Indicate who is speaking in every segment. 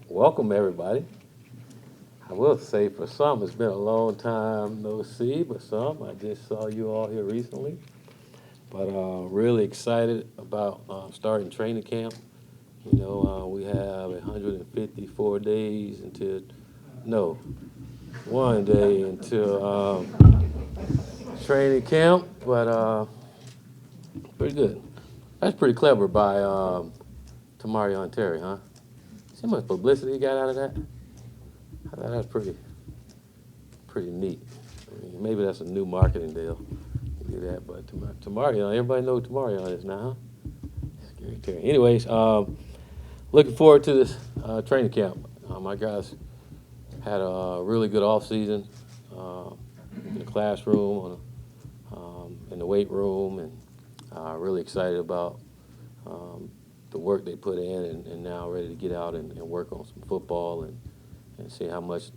Speaker 1: welcome everybody. I will say for some, it's been a long time no see, but some, I just saw you all here recently. But really excited about starting training camp. We have 154 days until, no, one day until training camp, but pretty good. That's pretty clever by Tamarion Terry, huh? See how much publicity he got out of that? I thought that was pretty neat. I mean, maybe that's a new marketing deal. You do that, but Tamarion, everybody knows who Tamarion is now, huh? Scary Terry. Anyways, looking forward to this training camp. My guys had a really good off season in the classroom, in the weight room, and really excited about the work they put in, and now ready to get out and work on some football and see how much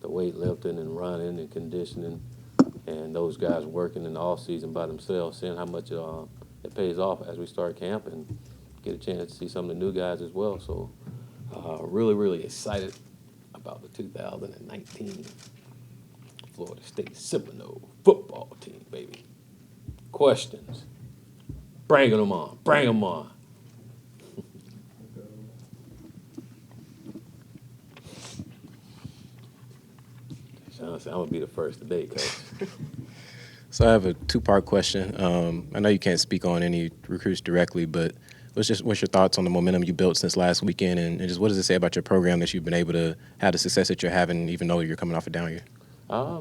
Speaker 1: the weightlifting and running and conditioning and those guys working in the off season by themselves, seeing how much it pays off as we start camp and get a chance to see some of the new guys as well. So really excited about the 2019 Florida State Seminole football team, baby. Questions? Bring them on. Bring them on. I'm going to be the first today, Coach.
Speaker 2: So I have a two-part question. I know you can't speak on any recruits directly, but what's your thoughts on the momentum you built since last weekend, and just what does it say about your program that you've been able to have the success that you're having, even though you're coming off a down year?
Speaker 1: I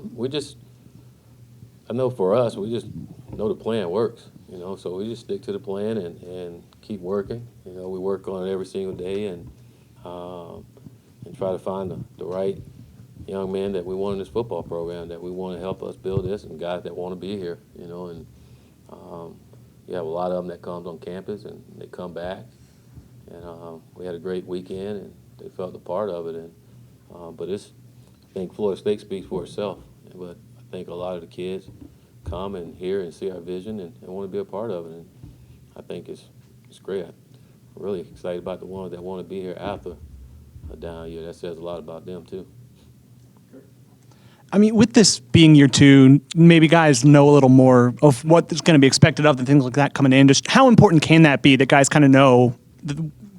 Speaker 1: know for us, we just know the plan works, so we just stick to the plan and keep working. We work on it every single day and try to find the right young men that we want in this football program, that we want to help us build this, and guys that want to be here, and you have a lot of them that comes on campus and they come back, and we had a great weekend and they felt a part of it, but I think Florida State speaks for itself, but I think a lot of the kids come and hear and see our vision and want to be a part of it, and I think it's great. I'm really excited about the ones that want to be here after a down year. That says a lot about them too.
Speaker 3: I mean, with this being year two, maybe guys know a little more of what is going to be expected of them, things like that coming in. Just how important can that be that guys kind of know,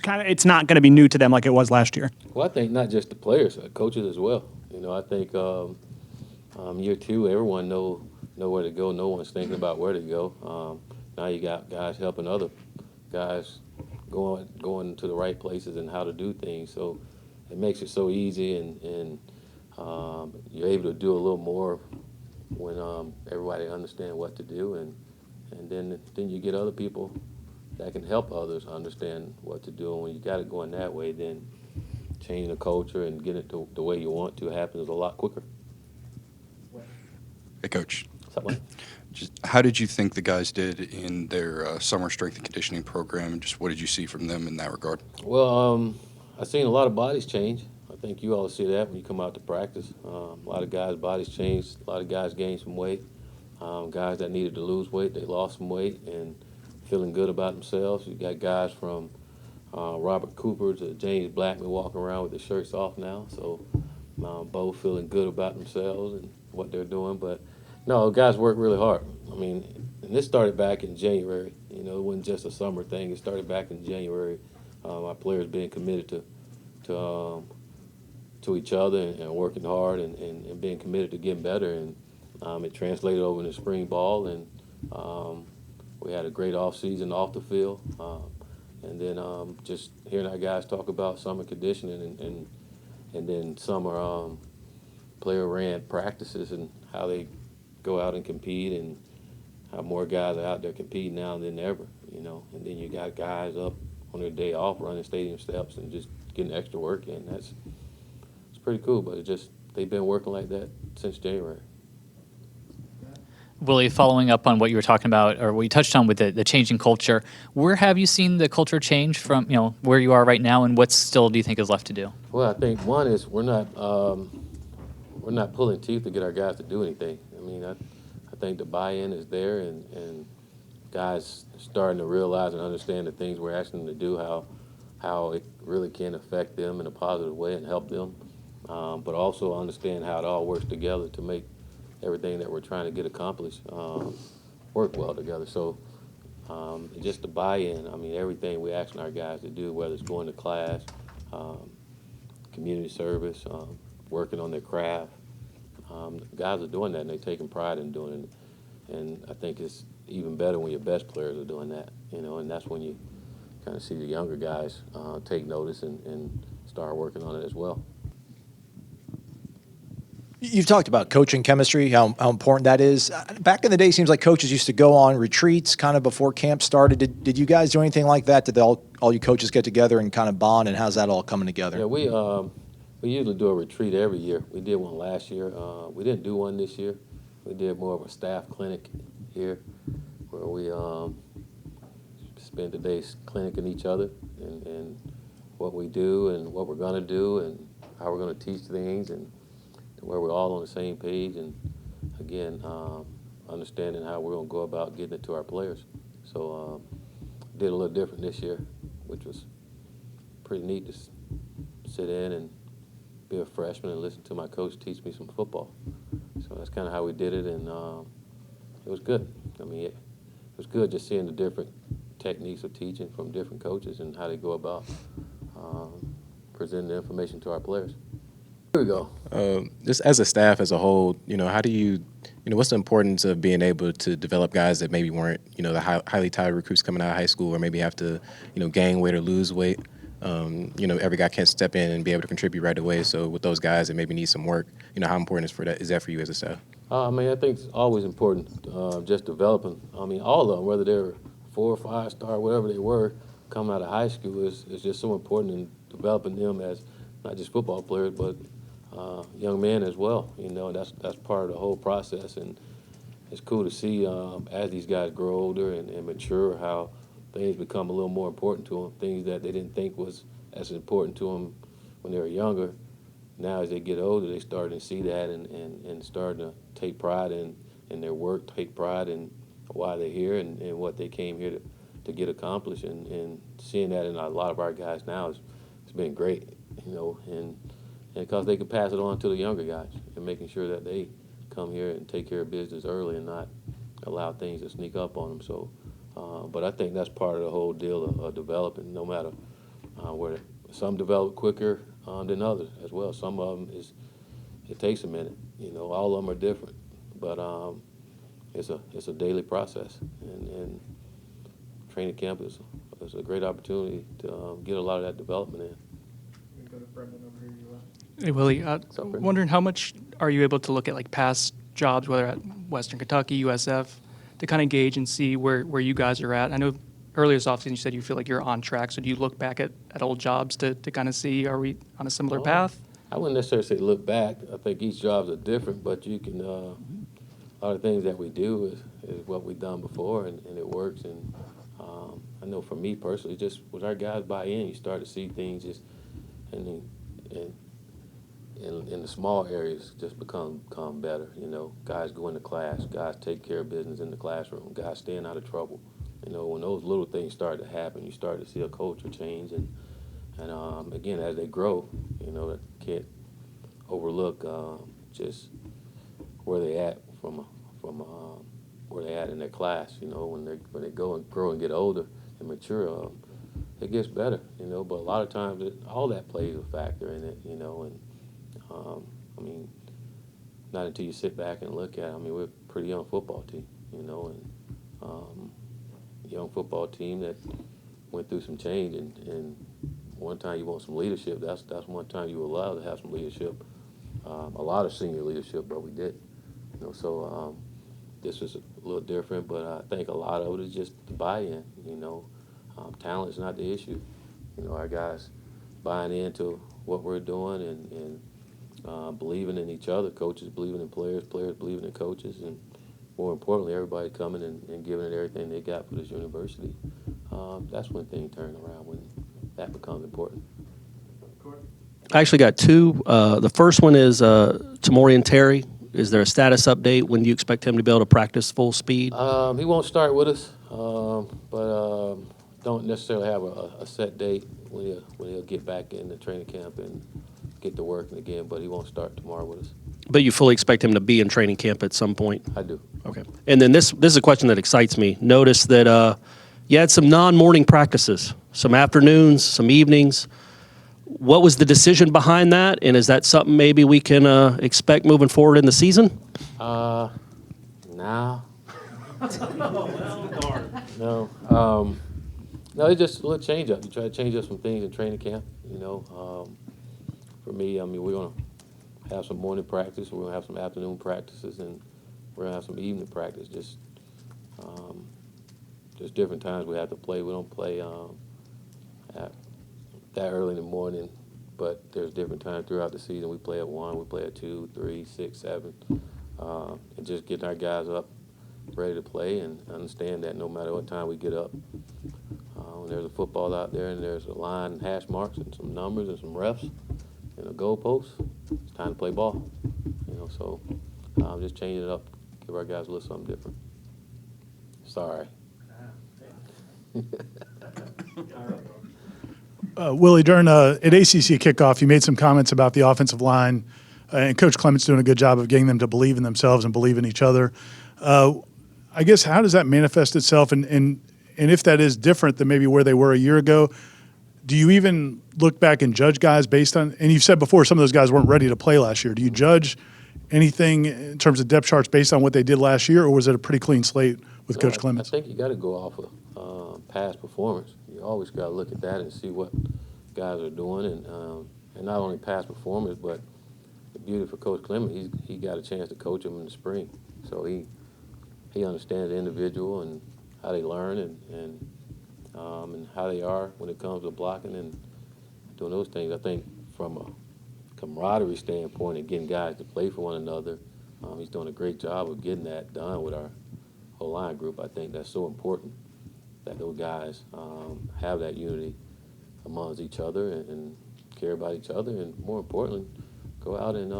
Speaker 3: it's not going to be new to them like it was last year?
Speaker 1: Well, I think not just the players, coaches as well. I think year two, everyone know where to go. No one's thinking about where to go. Now you got guys helping other guys going to the right places and how to do things. So it makes it so easy, and you're able to do a little more when everybody understands what to do, and then you get other people that can help others understand what to do. And when you got it going that way, then changing the culture and getting it to the way you want to happens a lot quicker.
Speaker 4: Hey, Coach.
Speaker 1: What's up, Mike?
Speaker 4: Just how did you think the guys did in their summer strength and conditioning program, and just what did you see from them in that regard?
Speaker 1: Well, I've seen a lot of bodies change. I think you all see that when you come out to practice. A lot of guys' bodies changed. A lot of guys gained some weight. Guys that needed to lose weight, they lost some weight and feeling good about themselves. You got guys from Robert Cooper to James Blackman walking around with their shirts off now. So both feeling good about themselves and what they're doing. But no, guys work really hard. I mean, and this started back in January. It wasn't just a summer thing. It started back in January. Our players being committed to each other and working hard and being committed to getting better. And it translated over into spring ball, and we had a great off season off the field. And then just hearing our guys talk about summer conditioning and then summer player ran practices and how they go out and compete, and how more guys are out there competing now than ever, And then you got guys up on their day off running stadium steps and just getting extra work in. It's pretty cool, but they've been working like that since January.
Speaker 5: Willie, following up on what you were talking about, or what you touched on with the changing culture, where have you seen the culture change from, where you are right now, and what still do you think is left to do?
Speaker 1: Well, I think one is we're not pulling teeth to get our guys to do anything. I mean, I think the buy-in is there, and guys starting to realize and understand the things we're asking them to do, how really can affect them in a positive way and help them, but also understand how it all works together to make everything that we're trying to get accomplished work well together. So just the buy-in, I mean, everything we're asking our guys to do, whether it's going to class, community service, working on their craft, the guys are doing that, and they're taking pride in doing it. And I think it's even better when your best players are doing that, and that's when you kind of see the younger guys take notice and start working on it as well.
Speaker 6: You've talked about coaching chemistry, how important that is. Back in the day, it seems like coaches used to go on retreats kind of before camp started. Did you guys do anything like that? Did all you coaches get together and kind of bond, and how's that all coming together?
Speaker 1: Yeah, we usually do a retreat every year. We did one last year. We didn't do one this year. We did more of a staff clinic here where we spend the day clinicking each other and what we do and what we're going to do and how we're going to teach things and where we're all on the same page, and again, understanding how we're going to go about getting it to our players. So did a little different this year, which was pretty neat to sit in and be a freshman and listen to my coach teach me some football. So that's kind of how we did it, and it was good. I mean, it was good just seeing the different techniques of teaching from different coaches and how they go about presenting the information to our players. Here we go.
Speaker 2: Just as a staff as a whole, how do you, what's the importance of being able to develop guys that maybe weren't, the highly touted recruits coming out of high school, or maybe have to, gain weight or lose weight? Every guy can't step in and be able to contribute right away. So with those guys that maybe need some work, how important is that for you as a staff?
Speaker 1: I think it's always important just developing. All of them, whether they're 4 or 5 star, whatever they were, coming out of high school, is just so important in developing them as not just football players, but young men as well. That's part of the whole process, and it's cool to see as these guys grow older and mature how things become a little more important to them. Things that they didn't think was as important to them when they were younger. Now as they get older, they start to see that and start to take pride in their work, take pride in why they're here and what they came here to get accomplished. And seeing that in a lot of our guys now has been great, and because they can pass it on to the younger guys and making sure that they come here and take care of business early and not allow things to sneak up on them. So, but I think that's part of the whole deal of developing, no matter where some develop quicker than others as well. Some of them it takes a minute. All of them are different, but it's a daily process, and training camp is a great opportunity to get a lot of that development in.
Speaker 3: Hey, Willie,
Speaker 1: up, Brendan?
Speaker 3: wondering how much are you able to look at like past jobs, whether at Western Kentucky, USF, to kind of gauge and see where you guys are at? I know earlier this offseason you said you feel like you're on track, so do you look back at old jobs to kind of see, are we on a similar path?
Speaker 1: I wouldn't necessarily say look back. I think each jobs are different, but you can, a lot of things that we do is what we've done before, and it works. And I know for me personally, just with our guys buy in, you start to see things just in the small areas just become better. Guys go into class, guys take care of business in the classroom, guys staying out of trouble. When those little things start to happen, you start to see a culture change. And again, as they grow, that can't overlook just where they at from where they at in their class. When they go and grow and get older and mature, it gets better. But a lot of times all that plays a factor in it. Not until you sit back and look at it. We're a pretty young football team, and young football team that went through some change, and one time you want some leadership, that's one time you were allowed to have some leadership, a lot of senior leadership, but we did. So this was a little different, but I think a lot of it is just the buy-in. Talent's not the issue. Our guys buying into what we're doing and believing in each other, coaches believing in players, players believing in coaches, and more importantly, everybody coming and giving it everything they got for this university. That's when things turn around, when that becomes important.
Speaker 7: I actually got 2. The first one is Tamorian Terry. Is there a status update? When do you expect him to be able to practice full speed?
Speaker 1: He won't start with us, but don't necessarily have a set date when he'll get back in the training camp and get to working again, but he won't start tomorrow with us.
Speaker 7: But you fully expect him to be in training camp at some point?
Speaker 1: I do.
Speaker 7: Okay. And then this is a question that excites me. Notice that you had some non-morning practices, some afternoons, some evenings. What was the decision behind that? And is that something maybe we can expect moving forward in the season?
Speaker 1: No. No. No, it's just a little change up. You try to change up some things in training camp. For me, I mean, we're gonna have some morning practice. We're gonna have some afternoon practices, and we're gonna have some evening practice. Just different times we have to play. We don't play at that early in the morning, but there's different times throughout the season. We play at 1, we play at 2, 3, 6, 7, and just getting our guys up, ready to play, and understand that no matter what time we get up, when there's a football out there and there's a line and hash marks and some numbers and some refs and a goalpost, it's time to play ball. So just changing it up, give our guys a little something different. Sorry.
Speaker 8: Willie, during at ACC kickoff, you made some comments about the offensive line, and Coach Clement's doing a good job of getting them to believe in themselves and believe in each other. I guess, how does that manifest itself? And if that is different than maybe where they were a year ago, do you even look back and judge guys based on, and you've said before some of those guys weren't ready to play last year. Do you judge anything in terms of depth charts based on what they did last year, or was it a pretty clean slate with Coach Clements?
Speaker 1: I think you got to go off of past performance. You always got to look at that and see what guys are doing, and not only past performance, but the beauty for Coach Clement, he got a chance to coach them in the spring, so he understands the individual and how they learn and how they are when it comes to blocking and doing those things. I think from a camaraderie standpoint and getting guys to play for one another, he's doing a great job of getting that done with our whole line group. I think that's so important that those guys have that unity amongst each other and care about each other, and more importantly, go out and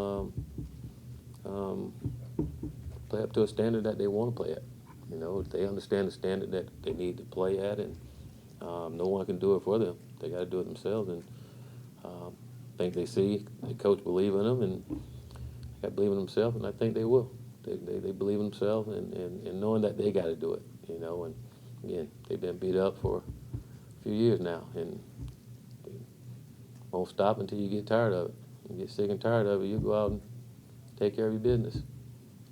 Speaker 1: play up to a standard that they want to play at. They understand the standard that they need to play at, and no one can do it for them. They got to do it themselves, and I think they see the coach believe in them, and they believe in themselves, and I think they will. They believe in themselves, and knowing that they got to do it. And again, they've been beat up for a few years now, and they won't stop until you get tired of it. You get sick and tired of it, you go out and take care of your business.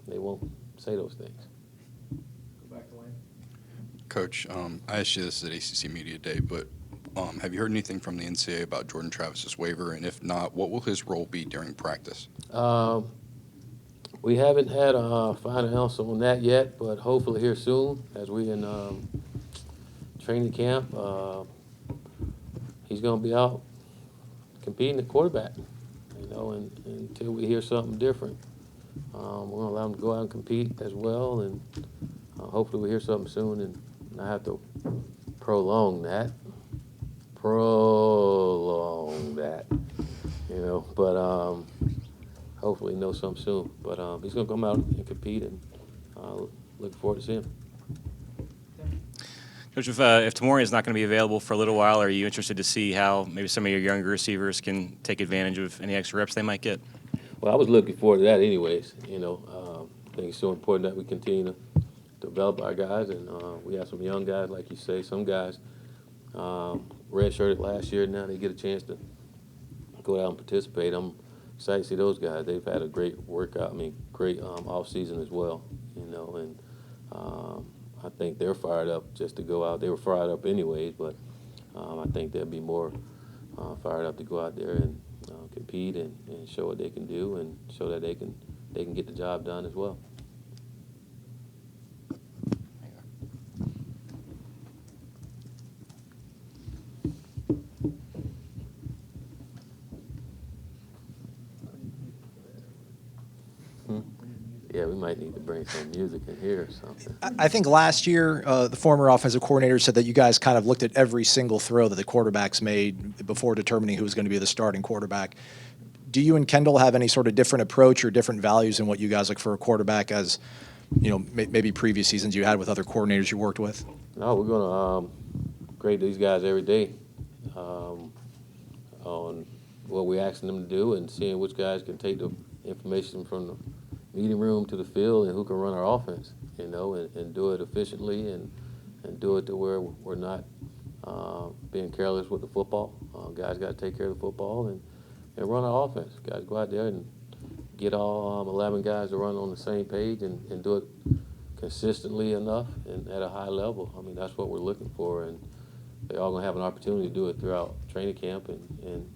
Speaker 1: They won't say those things.
Speaker 4: Coach, I asked you this at ACC Media Day, but have you heard anything from the NCAA about Jordan Travis's waiver? And if not, what will his role be during practice?
Speaker 1: We haven't had a final answer on that yet, but hopefully here soon, as we in training camp, he's going to be out competing at quarterback, and until we hear something different. We're going to allow him to go out and compete as well, and hopefully we hear something soon and not have to prolong that, but hopefully know something soon. But he's going to come out and compete, and looking forward to seeing him.
Speaker 9: Coach, if Tamori is not going to be available for a little while, are you interested to see how maybe some of your younger receivers can take advantage of any extra reps they might get?
Speaker 1: Well, I was looking forward to that anyways. I think it's so important that we continue to develop our guys, and we have some young guys, like you say. Some guys redshirted last year, now they get a chance to go out and participate. I'm excited to see those guys. They've had a great workout, great off season as well, and I think they're fired up just to go out. They were fired up anyways, but I think they'll be more fired up to go out there and compete and show what they can do and show that they can get the job done as well. Yeah, we might need to bring some music in here or something.
Speaker 6: I think last year, the former offensive coordinator said that you guys kind of looked at every single throw that the quarterbacks made before determining who was going to be the starting quarterback. Do you and Kendall have any sort of different approach or different values in what you guys look for a quarterback as, maybe previous seasons you had with other coordinators you worked with?
Speaker 1: No, we're going grade these guys every day on what we're asking them to do and seeing which guys can take the information from the meeting room to the field and who can run our offense, you know, and do it efficiently and do it to where we're not being careless with the football. Guys got to take care of the football and run our offense. Guys go out there and get all 11 guys to run on the same page and do it consistently enough and at a high level. I mean, that's what we're looking for, and they're all going to have an opportunity to do it throughout training camp. And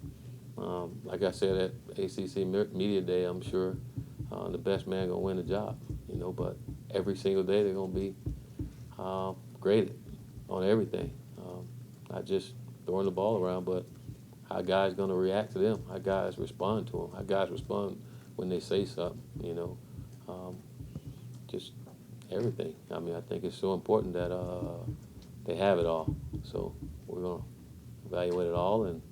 Speaker 1: like I said at ACC Media Day, I'm sure the best man going to win the job, you know, but every single day they're going to be graded on everything, not just throwing the ball around, but how guys going to react to them, how guys respond to them, how guys respond when they say something, you know, just everything. I mean, I think it's so important that they have it all. So we're going to evaluate it all and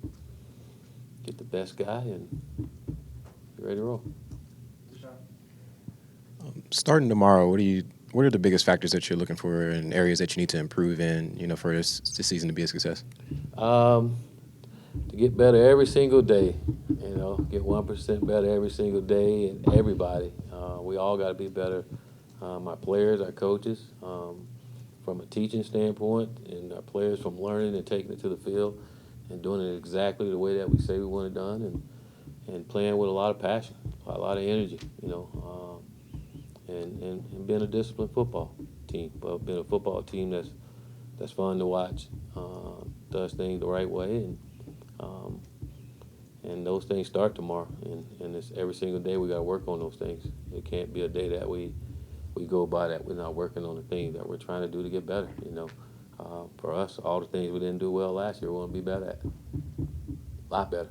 Speaker 1: get the best guy and be ready to roll.
Speaker 2: Starting tomorrow, what are the biggest factors that you're looking for and areas that you need to improve in, you know, for this season to be a success?
Speaker 1: To get better every single day, you know, get 1% better every single day, and everybody. We all got to be better. Our players, our coaches, from a teaching standpoint, and our players from learning and taking it to the field and doing it exactly the way that we say we want it done, and playing with a lot of passion, a lot of energy, you know, and being a disciplined football team, but being a football team that's fun to watch, does things the right way, and those things start tomorrow, and it's every single day we got to work on those things. It can't be a day that we go by that we're not working on the things that we're trying to do to get better, you know. For us, all the things we didn't do well last year, we want to be better at, a lot better.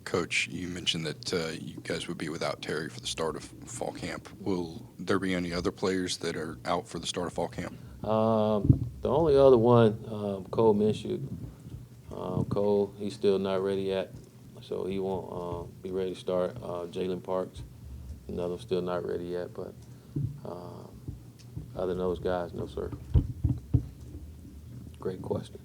Speaker 4: Coach, you mentioned that you guys would be without Terry for the start of fall camp. Will there be any other players that are out for the start of fall camp?
Speaker 1: The only other one, Cole Minshew. Cole, he's still not ready yet, so he won't be ready to start. Jalen Parks, another still not ready yet, but other than those guys, no, sir. Great question.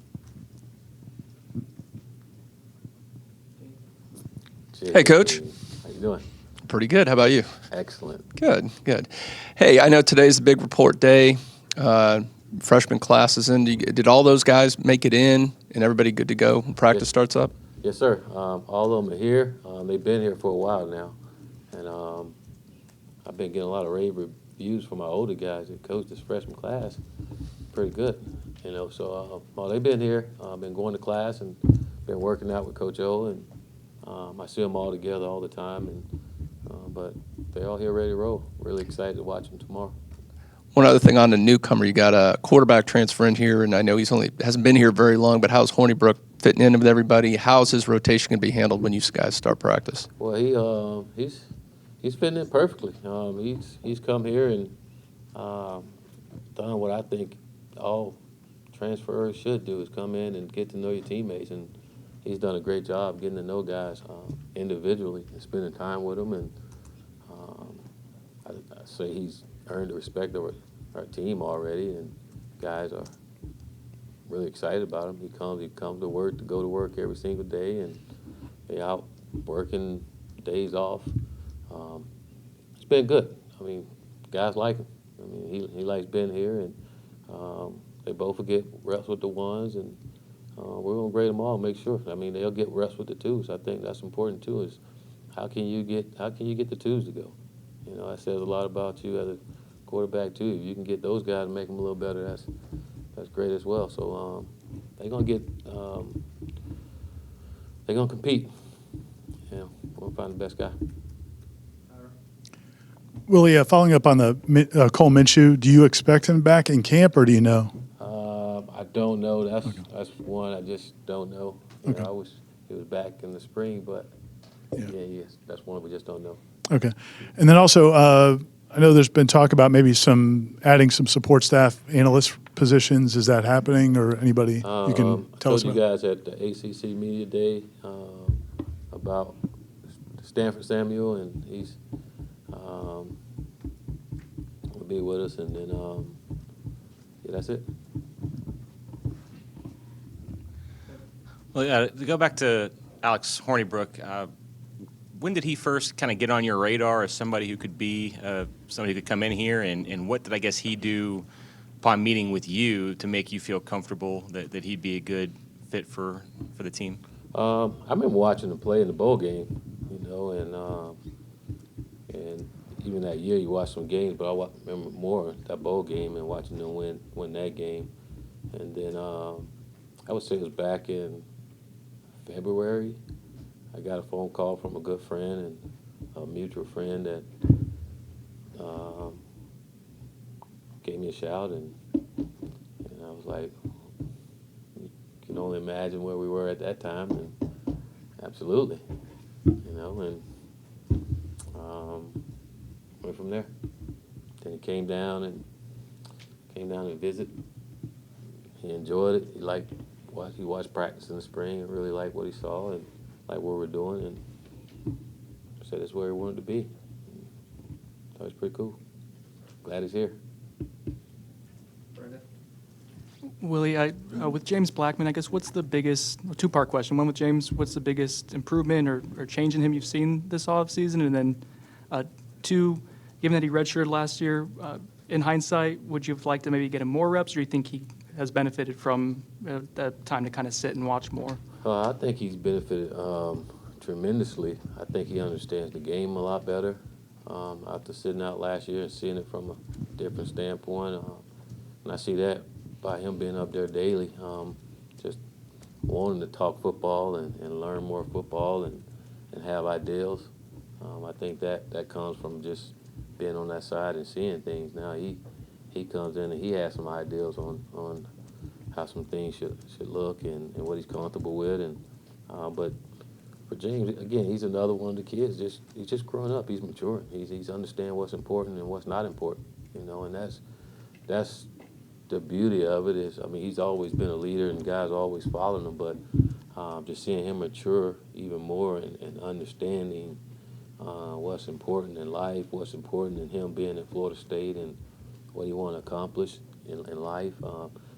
Speaker 10: Hey, Coach.
Speaker 1: How you doing?
Speaker 10: Pretty good. How about you?
Speaker 1: Excellent.
Speaker 10: Good, good. Hey, I know today's a big report day. Freshman class is in. Did all those guys make it in and everybody good to go when practice starts up?
Speaker 1: Yes, sir. All of them are here. They've been here for a while now. And I've been getting a lot of rave reviews from my older guys that coach this freshman class. Pretty good, you know. So they've been here, been going to class and been working out with Coach O. And I see them all together all the time. But they're all here ready to roll. Really excited to watch them tomorrow.
Speaker 10: One other thing on the newcomer, you got a quarterback transfer in here, and I know hasn't been here very long, but how's Hornibrook fitting in with everybody? How's his rotation going to be handled when you guys start practice?
Speaker 1: Well, he's fitting in perfectly. He's come here and done what I think all transfers should do, is come in and get to know your teammates, and he's done a great job getting to know guys individually and spending time with them, and I say he's earned the respect of our team already, and guys are really excited about him. He comes to work, to go to work every single day, and they out working days off. It's been good. I mean, guys like him. I mean, he likes being here, and they both will get reps with the ones, and we're gonna grade them all and make sure. I mean, they'll get reps with the twos. I think that's important too. Is how can you get the twos to go? You know, that says a lot about you as a quarterback too. If you can get those guys and make them a little better, that's great as well. So they're gonna compete. You know, we'll find the best guy.
Speaker 8: Willie, following up on the Cole Minshew, do you expect him back in camp, or do you know?
Speaker 1: I don't know. That's one I just don't know. You know, I wish he was back in the spring, but yes, that's one we just don't know.
Speaker 8: Okay. And then also, I know there's been talk about maybe adding some support staff analyst positions. Is that happening, or anybody you can tell us
Speaker 1: I told
Speaker 8: about?
Speaker 1: you guys at the ACC Media Day about Stanford Samuel, and he's will be with us, and then that's it.
Speaker 9: Well, to go back to Alex Hornibrook, when did he first kind of get on your radar as somebody who could be somebody who could come in here, and what did I guess he do upon meeting with you to make you feel comfortable that he'd be a good fit for the team?
Speaker 1: I remember watching him play in the bowl game, and even that year you watched some games, but I remember more that bowl game and watching them win that game. And then I would say it was back in February. I got a phone call from a good friend and a mutual friend that gave me a shout, and I was like, you can only imagine where we were at that time, and absolutely, and went from there. Then he came down and visit. He enjoyed it. He watched practice in the spring and really liked what he saw and liked what we're doing, and said it's where he wanted to be. So it's pretty cool. Glad he's here.
Speaker 3: Willie, with James Blackman, I guess what's the biggest, two-part question. One with James, what's the biggest improvement or change in him you've seen this offseason? And then two, given that he redshirted last year, in hindsight, would you have liked to maybe get him more reps, or do you think he has benefited from that time to kind of sit and watch more?
Speaker 1: I think he's benefited tremendously. I think he understands the game a lot better after sitting out last year and seeing it from a different standpoint. And I see that by him being up there daily, just wanting to talk football and learn more football and have ideals. I think that comes from just being on that side and seeing things. Now he comes in and he has some ideals on how some things should look and what he's comfortable with. And but for James, again, he's another one of the kids. He's just growing up. He's maturing. He's understanding what's important and what's not important. And that's the beauty of it is, he's always been a leader and guys always following him, but just seeing him mature even more and understanding what's important in life, what's important in him being at Florida State and what he want to accomplish in life,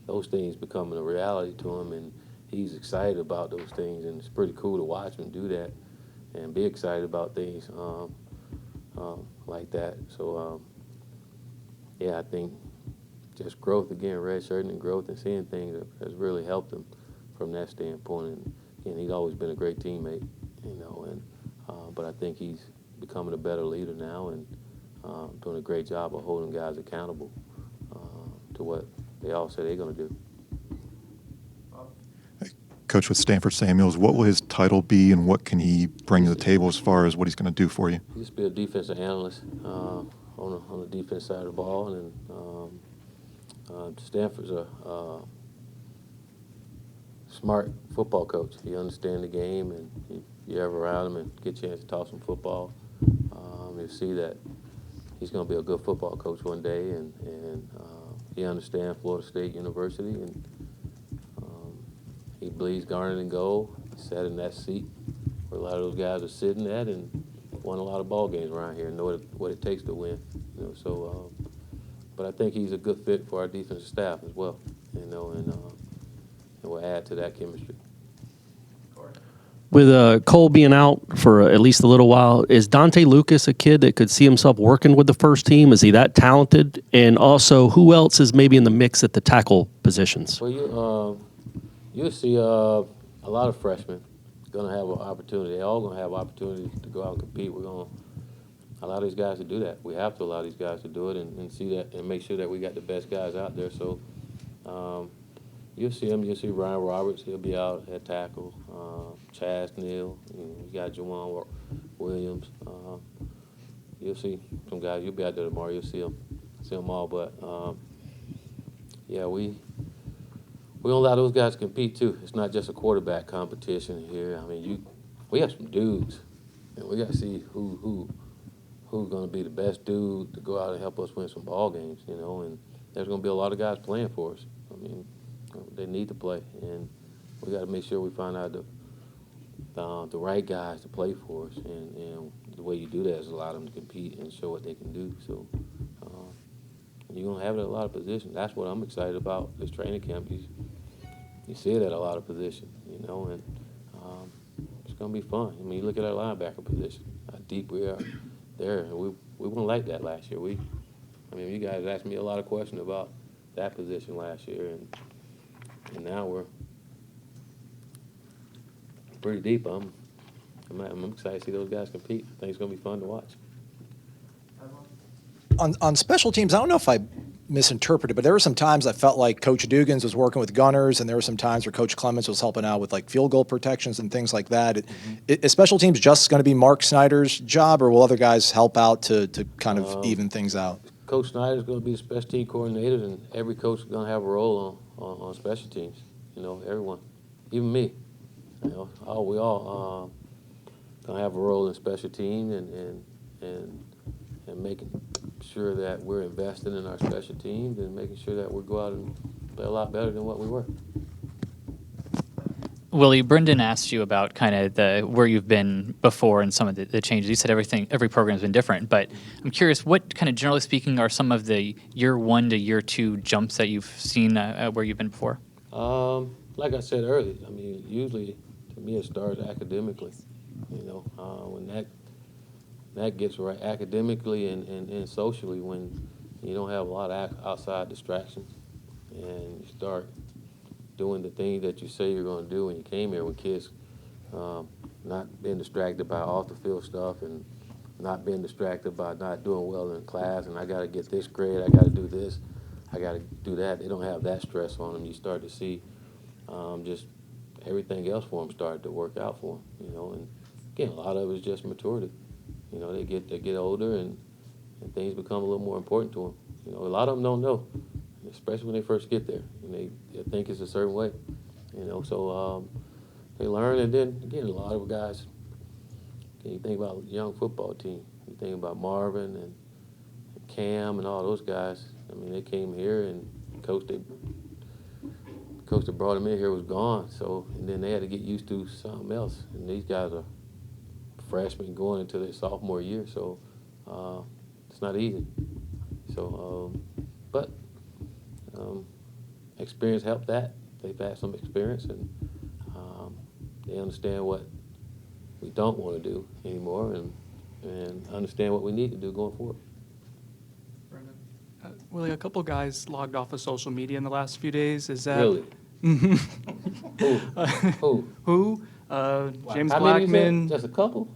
Speaker 1: those things becoming a reality to him, and he's excited about those things, and it's pretty cool to watch him do that and be excited about things like that. So, yeah, I think just growth again, redshirting and growth and seeing things has really helped him from that standpoint. And he's always been a great teammate, but I think he's becoming a better leader now and doing a great job of holding guys accountable to what they all say they're going to do.
Speaker 11: Coach, with Stanford Samuels, what will his title be and what can he bring to the table as far as what he's going to do for you?
Speaker 1: He'll just be a defensive analyst on the defense side of the ball, and Stanford's a smart football coach. He understands the game, and if you're ever around him and get a chance to talk some football, you'll see that he's going to be a good football coach one day, and he understands Florida State University, and he believes garnet and gold. He sat in that seat where a lot of those guys are sitting at and won a lot of ball games around here and know what it takes to win. But I think he's a good fit for our defensive staff as well, and we'll add to that chemistry.
Speaker 7: With Cole being out for at least a little while, is Dante Lucas a kid that could see himself working with the first team? Is he that talented? And also, who else is maybe in the mix at the tackle positions?
Speaker 1: Well, you'll see a lot of freshmen going to have an opportunity. They're all going to have opportunities to go out and compete. We're going to allow these guys to do that. We have to allow these guys to do it and see that and make sure that we got the best guys out there. So you'll see him. You'll see Ryan Roberts. He'll be out at tackle. Chaz Neal. You got Juwan Williams. You'll see some guys. You'll be out there tomorrow. You'll see them all. But yeah, we don't allow those guys to compete too. It's not just a quarterback competition here. We have some dudes, and we got to see who's going to be the best dude to go out and help us win some ball games. And there's going to be a lot of guys playing for us. They need to play, and we got to make sure we find out the right guys to play for us. And the way you do that is allow them to compete and show what they can do. So you're going to have it at a lot of positions. That's what I'm excited about this training camp. You see it at a lot of positions, you know, and it's going to be fun. I mean, you look at our linebacker position, how deep we are there. We weren't like that last year. I mean, you guys asked me a lot of questions about that position last year, and now we're pretty deep. I'm excited to see those guys compete. I think it's going to be fun to watch.
Speaker 6: On special teams, I don't know if I misinterpreted, but there were some times I felt like Coach Dugans was working with gunners, and there were some times where Coach Clements was helping out with like field goal protections and things like that. Is special teams just going to be Mark Snyder's job, or will other guys help out to kind of even things out?
Speaker 1: Coach Snyder's going to be the special team coordinator, and every coach is going to have a role on special teams. You know, everyone, even me. You know, we all going to have a role in special team and making sure that we're investing in our special teams and making sure that we go out and play a lot better than what we were.
Speaker 5: Willie, Brendan asked you about kind of where you've been before and some of the changes. You said every program's been different, but I'm curious, what kind of, generally speaking, are some of the year 1 to year 2 jumps that you've seen where you've been before?
Speaker 1: Like I said earlier, I mean, usually to me it starts academically. You know, when that gets right academically and socially, when you don't have a lot of outside distractions and you start doing the things that you say you're going to do when you came here, when kids not being distracted by off-the-field stuff and not being distracted by not doing well in class and I got to get this grade, I got to do this, I got to do that. They don't have that stress on them. You start to see just everything else for them start to work out for them, you know. And again, a lot of it is just maturity. You know, they get older and things become a little more important to them. You know, a lot of them don't know, especially when they first get there, and they think it's a certain way. You know, so they learn, and then again, a lot of guys. You think about a young football team. You think about Marvin and Cam and all those guys. I mean, they came here and coach that brought them in here was gone. So and then they had to get used to something else. And these guys are freshmen going into their sophomore year, so it's not easy. So, but experience helped that. They've had some experience, and they understand what we don't want to do anymore, and understand what we need to do going forward.
Speaker 12: Willie, a couple guys logged off of social media in the last few days. Is that
Speaker 1: Really?
Speaker 12: Who? James
Speaker 1: How many you said?
Speaker 12: Blackman.
Speaker 1: Just a couple?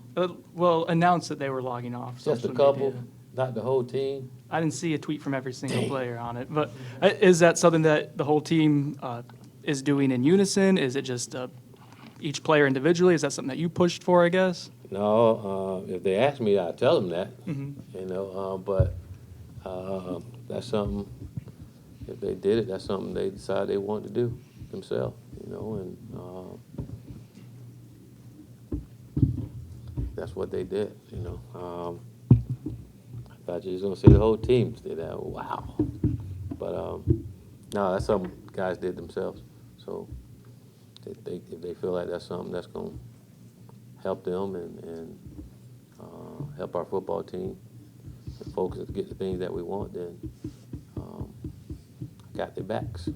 Speaker 12: Well, announced that they were logging off.
Speaker 1: Just a
Speaker 12: social
Speaker 1: couple?
Speaker 12: media.
Speaker 1: Not the whole team?
Speaker 12: I didn't see a tweet from every single player on it, but is that something that the whole team is doing in unison? Is it just each player individually? Is that something that you pushed for, I guess?
Speaker 1: No, if they ask me, I'll tell them that.
Speaker 12: Mm-hmm.
Speaker 1: You know, but that's something. If they did it, that's something they decided they wanted to do themselves. You know, and that's what they did. You know, I thought you was gonna say the whole team did that. Wow, but no, that's something guys did themselves. So if they feel like that's something that's gonna help them and help our football team and focus to get the things that we want, then I got their backs.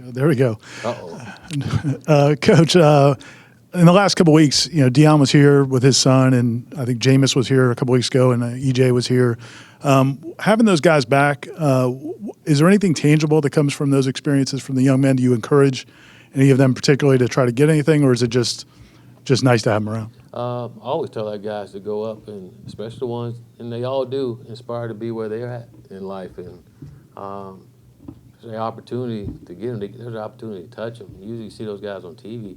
Speaker 8: There we go.
Speaker 1: Uh-oh.
Speaker 8: Coach, in the last couple of weeks, you know, Deion was here with his son, and I think Jameis was here a couple weeks ago, and EJ was here. Having those guys back, is there anything tangible that comes from those experiences from the young men? Do you encourage any of them particularly to try to get anything, or is it just nice to have them around?
Speaker 1: I always tell our guys to go up, and especially the ones, and they all do, inspire to be where they're at in life. And there's an opportunity to get them. There's an opportunity to touch them. Usually you see those guys on TV.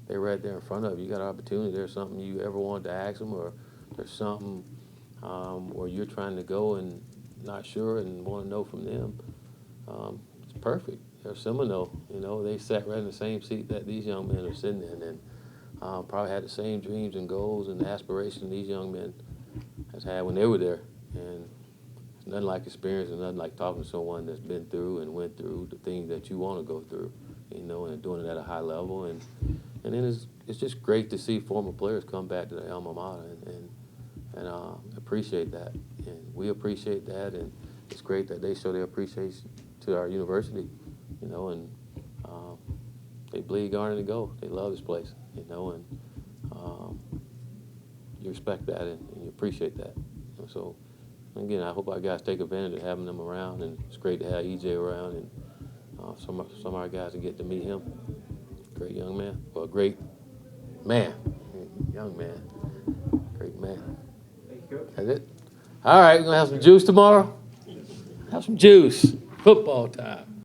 Speaker 1: They're right there in front of you. You got an opportunity. There's something you ever wanted to ask them, or there's something where you're trying to go and not sure and want to know from them. It's perfect. They're Seminole. You know, they sat right in the same seat that these young men are sitting in, and probably had the same dreams and goals and aspirations these young men has had when they were there. And it's nothing like experience and nothing like talking to someone that's been through and went through the things that you want to go through, you know, and doing it at a high level. And then it's just great to see former players come back to their alma mater and appreciate that. And we appreciate that, and it's great that they show their appreciation to our university, you know, and they bleed Garnet to go. They love this place, you know, and you respect that and you appreciate that. And so, again, I hope our guys take advantage of having them around, and it's great to have EJ around, and some of our guys to get to meet him. Great young man. Well, great man. Young man. Great man. That's it. All right, we're going to have some juice tomorrow? Have some juice. Football time.